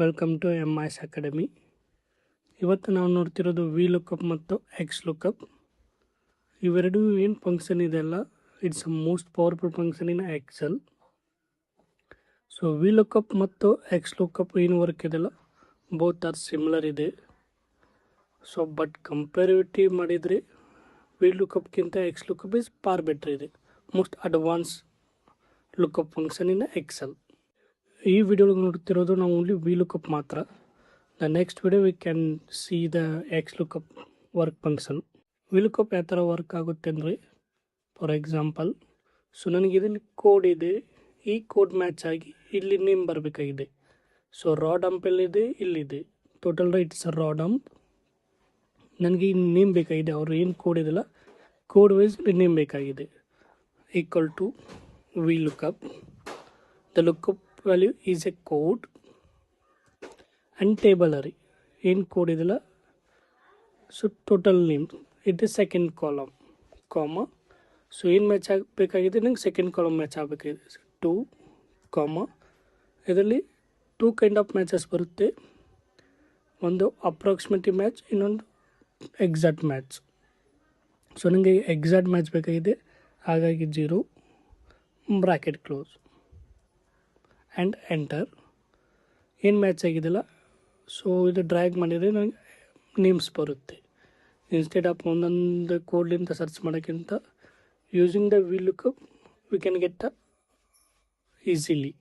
Welcome to MIS academy. ಇವತ್ತು ನಾವು ನೋಡ್ತಿರೋದು ವಿ ಲುಕಪ್ ಮತ್ತು ಎಕ್ಸ್ ಲುಕಪ್. ಇವೆರಡು ಏನು ಫಂಕ್ಷನ್ ಇದೆಲ್ಲ it's a most powerful function in Excel. So V lookup ಮತ್ತು ಎಕ್ಸ್ ಲುಕಪ್ ಏನು ವರ್ಕ್ ಇದೆಲ್ಲ ಬೋತ್ ಆರ್ ಸಿಮಿಲರ್ ಇದೆ. ಸೊ ಬಟ್ ಕಂಪೇರಿಟಿವ್ ಮಾಡಿದರೆ ವಿ ಲುಕಪ್ಗಿಂತ X lookup is far better ಇದೆ. Most advance lookup function in Excel. ಈ ವಿಡಿಯೋಗೆ ನೋಡ್ತಿರೋದು ನಾವು ಓನ್ಲಿ ವಿ ಲುಕಪ್ ಮಾತ್ರ. The next video we can see the X lookup work function. V lookup ಯಾವ ಥರ ವರ್ಕ್ ಆಗುತ್ತೆ ಅಂದರೆ, ಫಾರ್ ಎಕ್ಸಾಂಪಲ್, ಸೊ ನನಗೆ ಇದರಲ್ಲಿ ಕೋಡ್ ಇದೆ, ಈ ಕೋಡ್ ಮ್ಯಾಚ್ ಆಗಿ ಇಲ್ಲಿ ನೇಮ್ ಬರಬೇಕಾಗಿದೆ. ಸೊ ರಾ ಡಂಪ್ ಎಲ್ಲಿದೆ, ಇಲ್ಲಿದೆ, ಟೋಟಲ್ ಇಟ್ಸ್ ರಾ ಡಂಪ್. ನನಗೆ ಈ ನೇಮ್ ಬೇಕಾಗಿದೆ, ಅವ್ರು ಏನು ಕೋಡ್ ಇದೆಯಲ್ಲ ಕೋಡ್ ವೈಸ್ ನೇಮ್ ಬೇಕಾಗಿದೆ. Equal to V lookup. The lookup value is a code and table array ಏನು ಕೋಡ್ ಇದೆಯಲ್ಲ. So total name it is second column comma. So ಏನು ಮ್ಯಾಚ್ ಆಗಬೇಕಾಗಿದೆ, ನಂಗೆ ಸೆಕೆಂಡ್ ಕಾಲಮ್ ಮ್ಯಾಚ್ ಆಗಬೇಕಾಗಿದೆ. 2 ಕಾಮ. ಇದರಲ್ಲಿ 2 ಕೈಂಡ್ ಆಫ್ ಮ್ಯಾಚಸ್ ಬರುತ್ತೆ. ಒಂದು ಅಪ್ರಾಕ್ಸಿಮೇಟಿವ್ ಮ್ಯಾಚ್, ಇನ್ನೊಂದು ಎಕ್ಸಾಕ್ಟ್ ಮ್ಯಾಚ್. ಸೊ ನನಗೆ ಎಕ್ಸಾಕ್ಟ್ ಮ್ಯಾಚ್ ಬೇಕಾಗಿದೆ, ಹಾಗಾಗಿ 0 ಬ್ರ್ಯಾಕೆಟ್ ಕ್ಲೋಸ್ ಆ್ಯಂಡ್ ಎಂಟರ್. ಏನು ಮ್ಯಾಚ್ ಆಗಿದೆಯಲ್ಲ, ಸೊ ಇದು ಡ್ರ್ಯಾಗ್ ಮಾಡಿದರೆ ನನಗೆ ನೇಮ್ಸ್ ಬರುತ್ತೆ. ಇನ್ಸ್ಟೆಡ್ ಆಫ್ ಒಂದೊಂದು ಕೋಡ್ಲಿಂದ ಸರ್ಚ್ ಮಾಡೋಕ್ಕಿಂತ using the V lookup we can get easily.